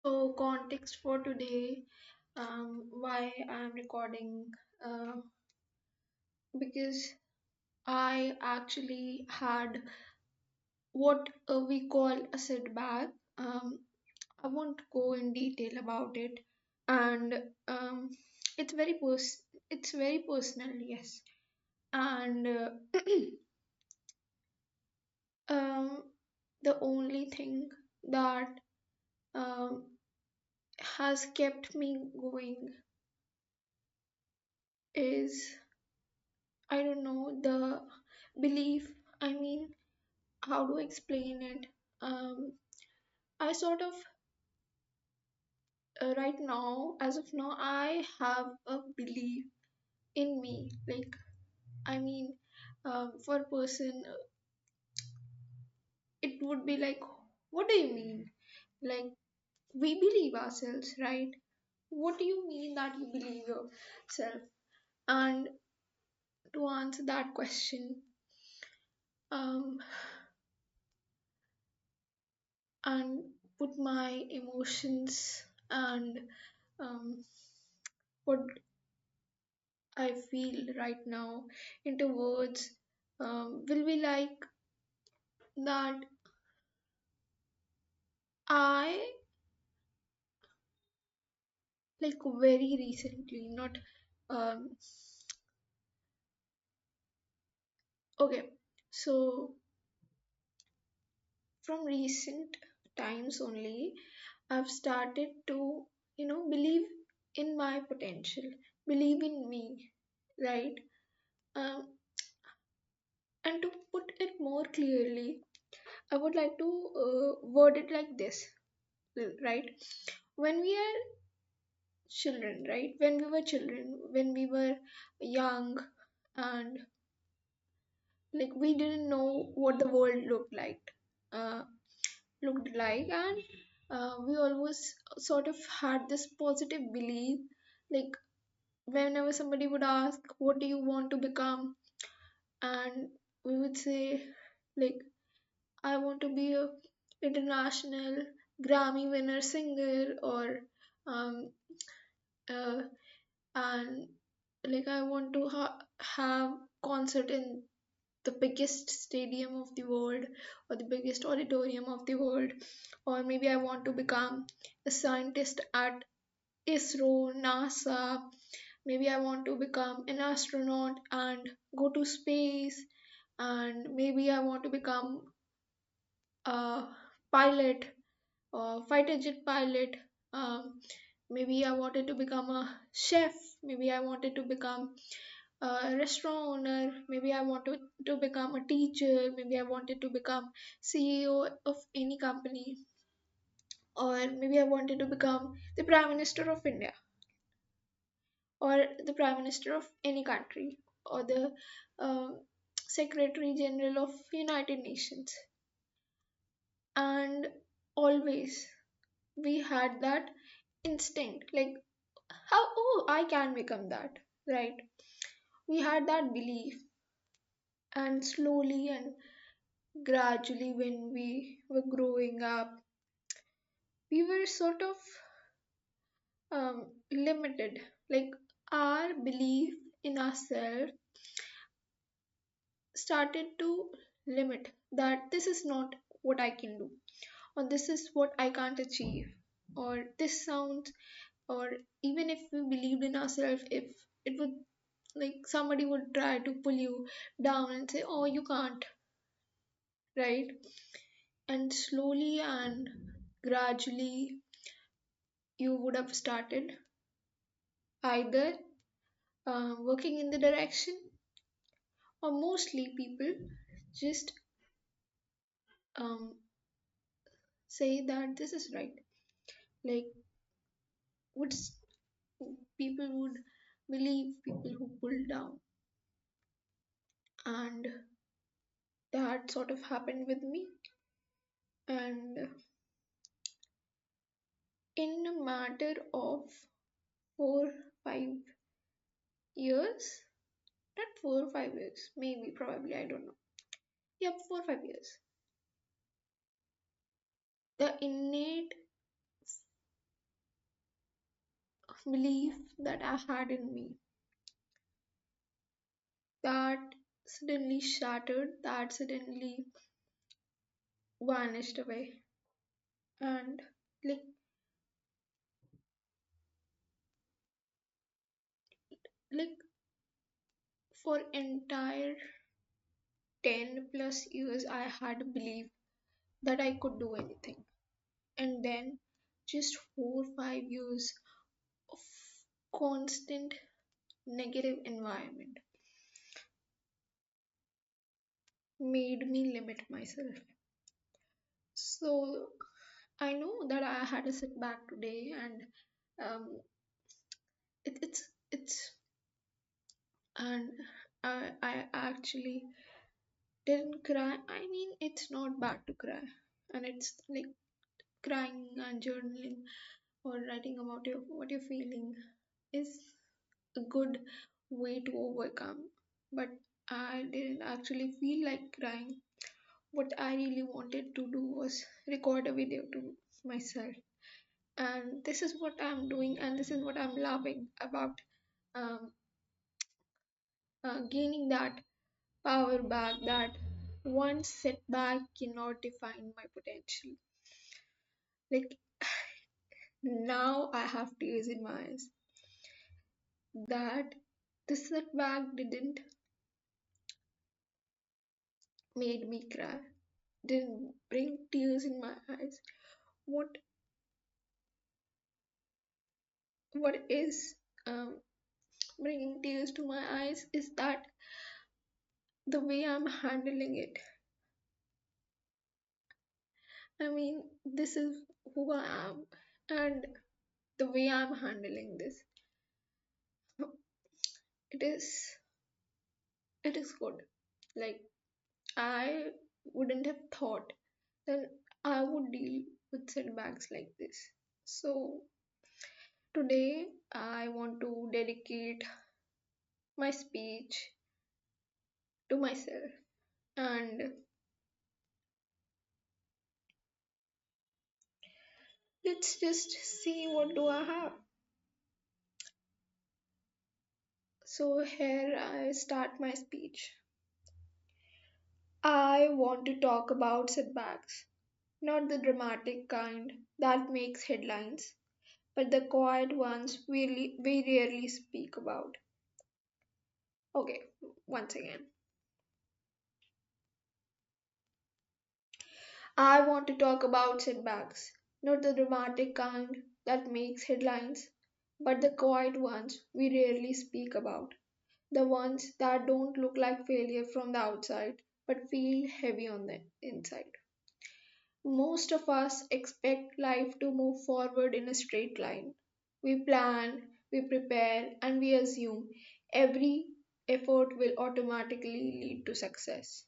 So, context for today, why I'm recording, uh, because I actually had what we call a setback. I won't go in detail about it, and it's it's very personal, yes. And um, the only thing that um, has kept me going is I don't know the belief. I mean, how to explain it? Um, I sort of right now, as of now, I have a belief in me. Like, I mean, for a person, it would be like, what do you mean? Like, we believe ourselves, right? What do you mean that you believe yourself? And to answer that question, um, and put my emotions and um, what I feel right now into words will be like that I like very recently, not um, okay, so from recent times only, I've started to, believe in my potential, believe in me, right? Um, and to put it more clearly, I would like to word it like this, right? When we are children, right? When we were children, when we were young, and like we didn't know what the world uh, looked like, and we always sort of had this positive belief, like whenever somebody would ask, "What do you want to become?" and we would say, like, "I want to be a international Grammy winner singer," or um, uh, and like I want to have concert in the biggest stadium of the world or the biggest auditorium of the world, or maybe I want to become a scientist at ISRO, NASA. Maybe I want to become an astronaut and go to space, and maybe I want to become a pilot or fighter jet pilot. Um, Maybe I wanted to become a chef. Maybe I wanted to become a restaurant owner. Maybe I wanted to become a teacher. Maybe I wanted to become CEO of any company. Or maybe I wanted to become the Prime Minister of India or the Prime Minister of any country or the um Secretary General of United Nations. And always we had that instinct like how, oh, I can become that, right? We had that belief, and slowly and gradually, when we were growing up, we were sort of limited. Like our belief in ourselves started to limit that this is not what I can do, or this is what I can't achieve, or this sounds, or even if we believed in ourselves, if it would like somebody would try to pull you down and say, oh, you can't, right? And slowly and gradually, you would have started either working in the direction, or mostly people just um, say that this is right. Like, would people would believe people who pull down, and that sort of happened with me. And in a matter of 4 5 years, not 4 5 years, maybe, probably, I don't know. Yep, 4 5 years. The innate belief that I had in me that suddenly shattered, that suddenly vanished away. And like like for entire 10 plus years I had believed that I could do anything. And then just 4 5 years of constant negative environment made me limit myself. So I know that I had a setback today, and um, it's and I actually didn't cry. I mean, it's not bad to cry, and it's like crying and journaling or writing about what you're feeling is a good way to overcome. But I didn't actually feel like crying. What I really wanted to do was record a video to myself, and this is what I'm doing, and this is what I'm loving about um, gaining that power back. That one setback cannot define my potential. Like now, I have tears in my eyes that the setback didn't made me cry, didn't bring tears in my eyes. What what is um, bringing tears to my eyes is that the way I'm handling it. I mean, this is who I am, and the way I'm handling this, it is it is good. Like I wouldn't have thought that I would deal with setbacks like this. So today I want to dedicate my speech to myself, and let's just see what do I have. So here I start my speech. I want to talk about setbacks, not the dramatic kind that makes headlines, but the quiet ones we rarely speak about. Okay, once again. I want to talk about setbacks, not the dramatic kind that makes headlines, but the quiet ones we rarely speak about. The ones that don't look like failure from the outside, but feel heavy on the inside. Most of us expect life to move forward in a straight line. We plan, we prepare, and we assume every effort will automatically lead to success.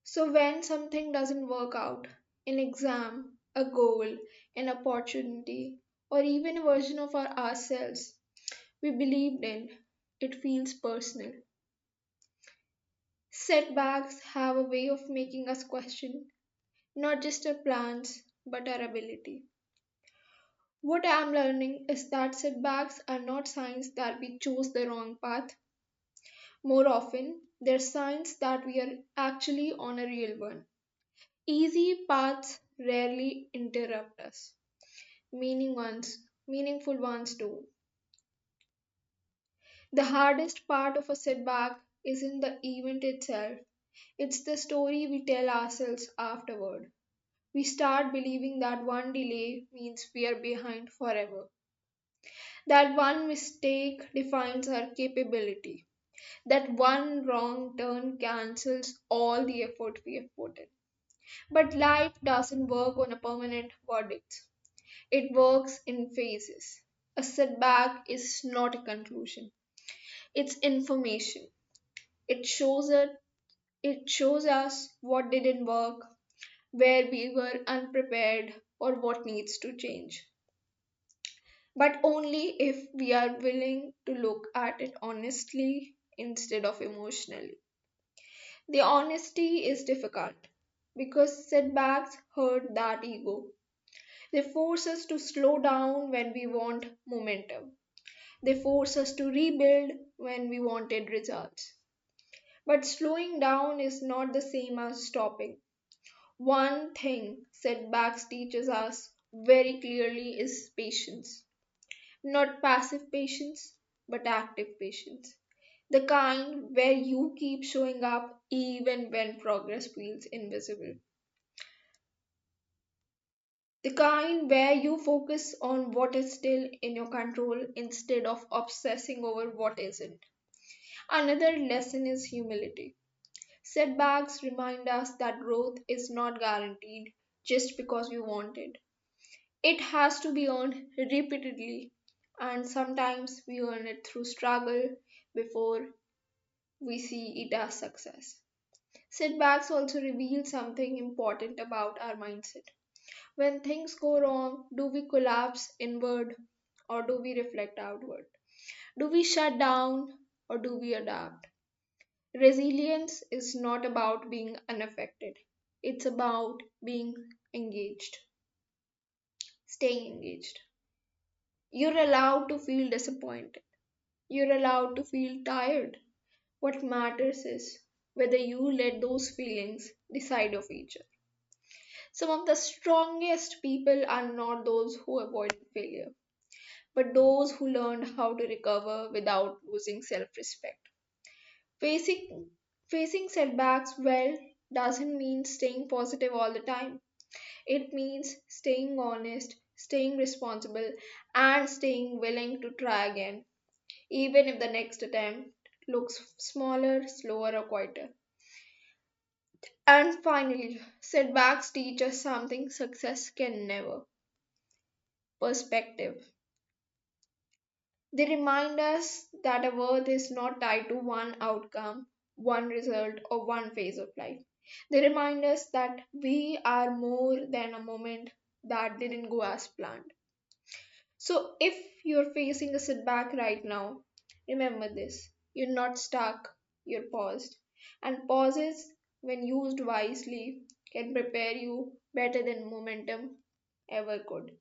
So, when something doesn't work out, an exam, a goal, an opportunity, or even a version of ourselves we believed in, it feels personal. Setbacks have a way of making us question not just our plans, but our ability. What I'm learning is that setbacks are not signs that we chose the wrong path. More often, they're signs that we are actually on a real one. Easy paths rarely interrupt us. Meaningful ones do. The hardest part of a setback isn't the event itself, it's the story we tell ourselves afterward. We start believing that one delay means we are behind forever, that one mistake defines our capability, that one wrong turn cancels all the effort we have put in. But life doesn't work on a permanent verdict, it works in phases. A setback is not a conclusion, it's information. It shows it, it shows us what didn't work, where we were unprepared, or what needs to change. But only if we are willing to look at it honestly instead of emotionally. The honesty is difficult because setbacks hurt that ego. They force us to slow down when we want momentum. They force us to rebuild when we wanted results. But slowing down is not the same as stopping. One thing setbacks teaches us very clearly is patience. Not passive patience, but active patience. The kind where you keep showing up even when progress feels invisible. The kind where you focus on what is still in your control instead of obsessing over what isn't. Another lesson is humility. Setbacks remind us that growth is not guaranteed just because we want it. It has to be earned repeatedly, and sometimes we earn it through struggle before we see it as success. Setbacks also reveal something important about our mindset. When things go wrong, do we collapse inward or do we reflect outward? Do we shut down or do we adapt? Resilience is not about being unaffected, it's about being engaged, staying engaged. You're allowed to feel disappointed, you're allowed to feel tired. What matters is whether you let those feelings decide your future. Some of the strongest people are not those who avoid failure, but those who learned how to recover without losing self respect. Facing, facing setbacks well doesn't mean staying positive all the time. It means staying honest, staying responsible, and staying willing to try again, even if the next attempt looks smaller, slower, or quieter. And finally, setbacks teach us something success can never: perspective. They remind us that our worth is not tied to one outcome, one result, or one phase of life. They remind us that we are more than a moment that didn't go as planned. So, if you're facing a setback right now, remember this: you're not stuck, you're paused. And pauses, when used wisely, can prepare you better than momentum ever could.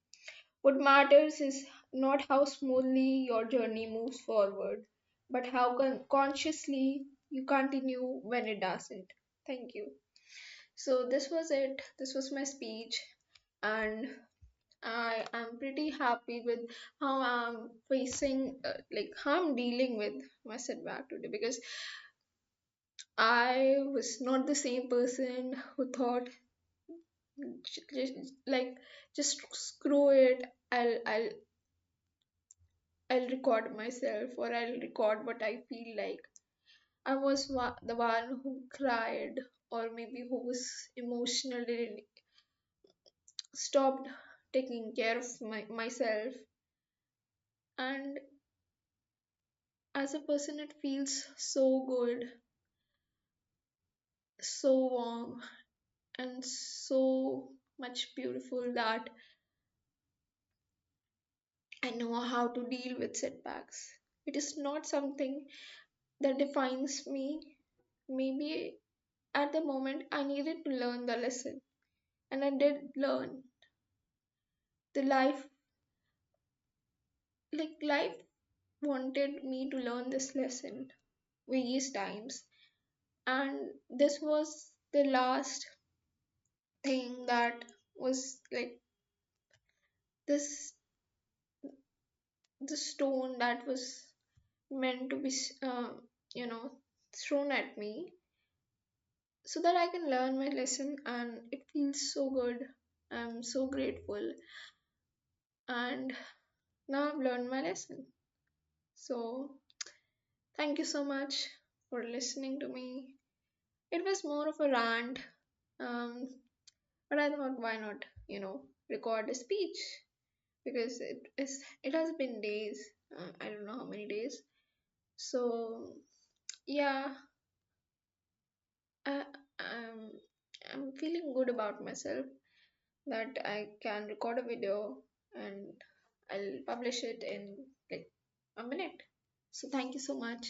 What matters is not how smoothly your journey moves forward, but how consciously you continue when it doesn't. Thank you. So, this was it. This was my speech, and I am pretty happy with how I'm facing, like, how I'm dealing with my setback today, because I was not the same person who thought, like, just screw it. I'll record myself, or I'll record what I feel like. I was the one who cried, or maybe who was emotionally stopped taking care of myself. And as a person, it feels so good, so warm, and so much beautiful that I know how to deal with setbacks. It is not something that defines me. Maybe at the moment I needed to learn the lesson, and I did learn. The life wanted me to learn this lesson various times, and this was the last thing that was like this the stone that was meant to be you know thrown at me so that I can learn my lesson, and it feels so good. I'm so grateful, and now I've learned my lesson. So thank you so much for listening to me. It was more of a rant, um, but I thought, why not, record a speech, because it has been days. I don't know how many days. So yeah, I, I'm I'm feeling good about myself that I can record a video and I'll publish it in like a minute. So thank you so much.